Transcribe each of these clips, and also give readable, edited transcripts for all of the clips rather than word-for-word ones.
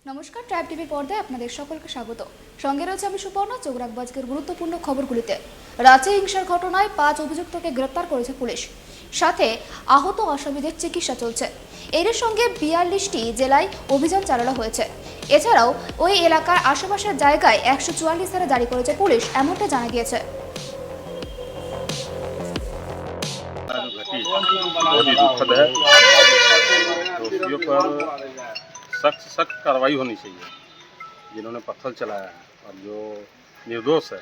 নমস্কার, tribe TV পর্দায় আপনাদের সকলকে স্বাগত। সঙ্গে রয়েছে আমি সুপর্ণা। চোখ রাখবো আজকের গুরুত্বপূর্ণ খবরগুলিতে। রাঁচি হিংসার ঘটনায় 5 অভিযুক্তকে গ্রেপ্তার করেছে পুলিশ, সাথে আহত আসামিদের চিকিৎসা চলছে। এর সঙ্গে 42টি জেলায় অভিযান চালানো হয়েছে। এছাড়াও ওই এলাকার আশেপাশের জায়গায় 144 ধারা জারি করেছে পুলিশ, এমনটা জানা গিয়েছে। बहुत ही दुखद है। दोषियों पर सख्त से सख्त कार्रवाई होनी चाहिए जिन्होंने पत्थर चलाया है, और जो निर्दोष है।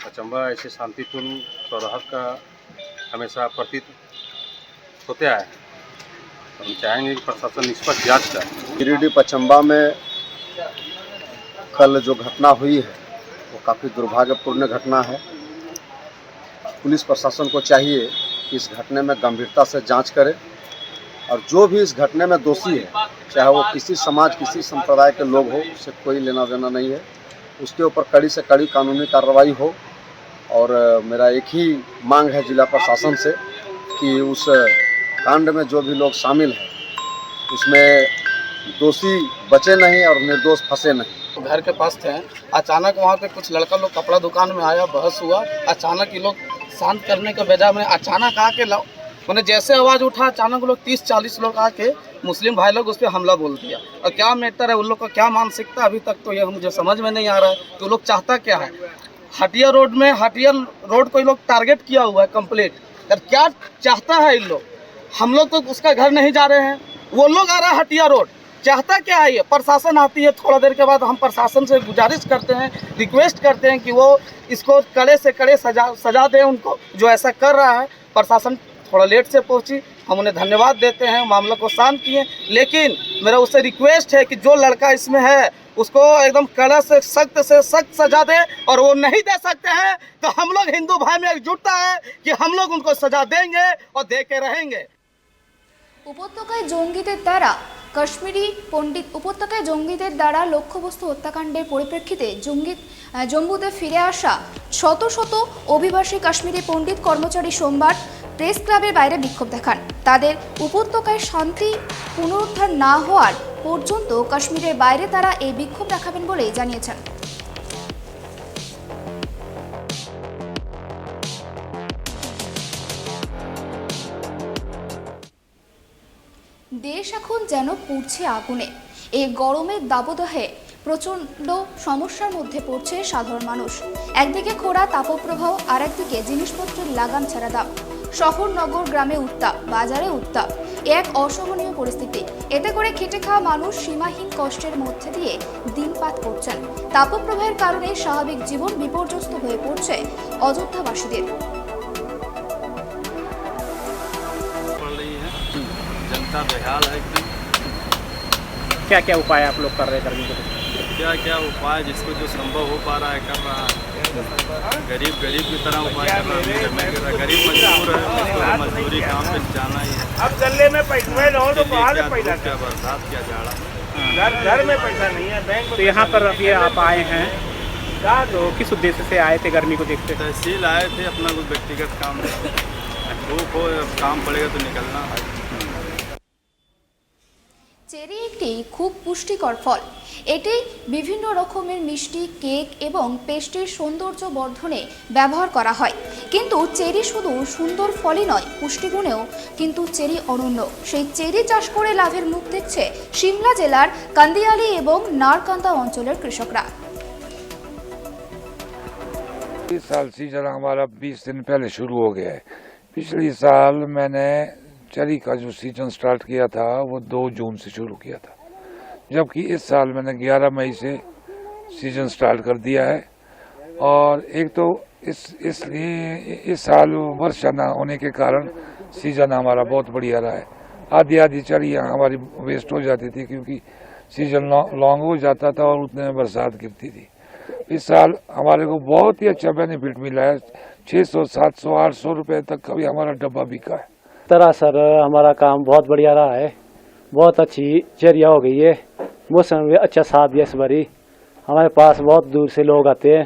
पचम्बा ऐसे शांतिपूर्ण सौहार्द का हमेशा प्रतीत होते आया है। और हम चाहेंगे कि प्रशासन निष्पक्ष जांच करे। गिरिडीह पचम्बा में कल जो घटना हुई है वो काफ़ी दुर्भाग्यपूर्ण घटना है। पुलिस प्रशासन को चाहिए कि इस घटने में गंभीरता से जांच करे, और जो भी इस घटने में दोषी है, चाहे वो किसी समाज किसी संप्रदाय के लोग हो, उससे कोई लेना देना नहीं है, उसके ऊपर कड़ी से कड़ी कानूनी कार्रवाई हो। और मेरा एक ही मांग है जिला प्रशासन से कि उस कांड में जो भी लोग शामिल हैं उसमें दोषी बचे नहीं और निर्दोष फंसे नहीं। घर के पास थे, अचानक वहाँ पे कुछ लड़का लोग कपड़ा दुकान में आया, बहस हुआ। अचानक ये लोग शांत करने के बजाय में अचानक आके मैंने जैसे आवाज़ उठा, अचानक लोग 30-40 लोग आके मुस्लिम भाई लोग उस पर हमला बोल दिया। और क्या मैटर है, उन लोग का क्या मानसिकता, अभी तक तो ये मुझे समझ में नहीं आ रहा है कि वो लोग चाहता क्या है। हटिया रोड को ये लोग टारगेट किया हुआ है कंप्लीट। और क्या चाहता है इन लोग, हम लोग तो उसका घर नहीं जा रहे हैं, वो लोग आ रहा है हटिया रोड। चाहता क्या है ये? प्रशासन आती है थोड़ा देर के बाद, हम प्रशासन से गुजारिश करते हैं, रिक्वेस्ट करते हैं कि वो इसको कड़े से कड़े सजा दें उनको, जो ऐसा कर रहा है। प्रशासन थोड़ा लेट से पहुंची, हम उन्हें धन्यवाद देते हैं, मामला को शांत किए। लेकिन मेरा उससे रिक्वेस्ट है कि जो लड़का इसमें है उसको एकदम कड़ा से सख्त सजा दे, और वो नहीं दे सकते हैं तो हम लोग हिंदू भाई में एकजुटता है कि हम लोग उनको सजा देंगे और दे के रहेंगे। উপত্যকায় জঙ্গিদের দ্বারা লক্ষ্যবস্তু হত্যাকাণ্ডের পরিপ্রেক্ষিতে জম্মুতে ফিরে আসা শত শত অভিবাসী কাশ্মীরি পণ্ডিত কর্মচারী সোমবার প্রেস ক্লাবের বাইরে বিক্ষোভ দেখান। তাদের উপত্যকায় শান্তি পুনরুদ্ধার না হওয়ার পর্যন্ত কাশ্মীরের বাইরে তারা এই বিক্ষোভ দেখাবেন বলে জানিয়েছেন। দেশ এখন যেন পুড়ছে আগুনে। এই গরমের দাবদাহে প্রচণ্ড সমস্যার মধ্যে পড়ছে সাধারণ মানুষ। একদিকে খরা তাপপ্রবাহ, আর একদিকে জিনিসপত্রের লাগাম ছাড়া দাম। শহর নগর গ্রামে উত্তাপ, বাজারে উত্তাপ, এক অসহনীয় পরিস্থিতি। এতে করে খেটে খাওয়া মানুষ সীমাহীন কষ্টের মধ্যে দিয়ে দিনপাত করছেন। তাপপ্রবাহের কারণে স্বাভাবিক জীবন বিপর্যস্ত হয়ে পড়ছে অযোধ্যাবাসীদের। जनता बेहाल है एकदम। क्या क्या उपाय आप लोग कर रहे हैं गर्मी के? क्या क्या उपाय जिसको जो संभव हो पा रहा है कर रहा है। गरीब की तरह उपाय कर रहा है। गरीब मजदूर है, उसको मजदूरी काम पे जाना ही है। अब गले में पैसा रहो तो बाहर पैसा, क्या बरसात क्या जाड़ा, घर में पैसा नहीं है, बैंक में। तो यहाँ पर अभी आप आए हैं, तो किस उद्देश्य से आए थे गर्मी को देखते? तहसील आए थे अपना कुछ व्यक्तिगत काम, धूप हो काम पड़ेगा तो निकलना है। চেরি একটি খুব পুষ্টিকর ফল। এটি বিভিন্ন রকমের মিষ্টি, কেক এবং পেস্ট্রির সৌন্দর্য বর্ধনে ব্যবহার করা হয়। কিন্তু চেরি শুধু সুন্দর ফলই নয়, পুষ্টিগুণেও কিন্তু চেরি অনন্য। সেই চেরি চাষ করে লাভের মুখ দেখছে সিমলা জেলার কান্দিয়ালি এবং নারকান্দা অঞ্চলের কৃষকরা। इस साल सीजन हमारा 20 दिन पहले शुरू हो गया है। पिछले साल मैंने चेरी का जो सीजन स्टार्ट किया था वो 2 जून से शुरू किया था, जबकि इस साल मैंने 11 मई से सीजन स्टार्ट कर दिया है। और एक तो इसलिए इस साल वर्षा न होने के कारण सीजन हमारा बहुत बढ़िया रहा है। आधी चेरी हमारी वेस्ट हो जाती थी क्योंकि सीजन लॉन्ग हो जाता था और उतने में बरसात गिरती थी। इस साल हमारे को बहुत ही अच्छा बेनिफिट मिला है। 600, 700, 800 रुपये तक का भी हमारा डब्बा बिका है। तरह सर हमारा काम बहुत बढ़िया रहा है, बहुत अच्छी चेरिया हो गई है। मौसम भी अच्छा साथ दिया इस बारी। हमारे पास बहुत दूर से लोग आते हैं,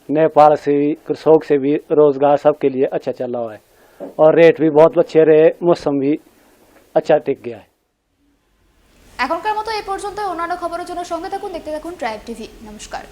नेपाल से भी, कृषक से भी, रोजगार सबके लिए अच्छा चल रहा है। और रेट भी बहुत अच्छे रहे, मौसम भी अच्छा टिक गया है। এখনকার মতো এই পর্যন্ত। অন্যান্য খবরের জন্য সঙ্গে থাকুন, দেখতে থাকুন ট্রাইব টিভি। নমস্কার।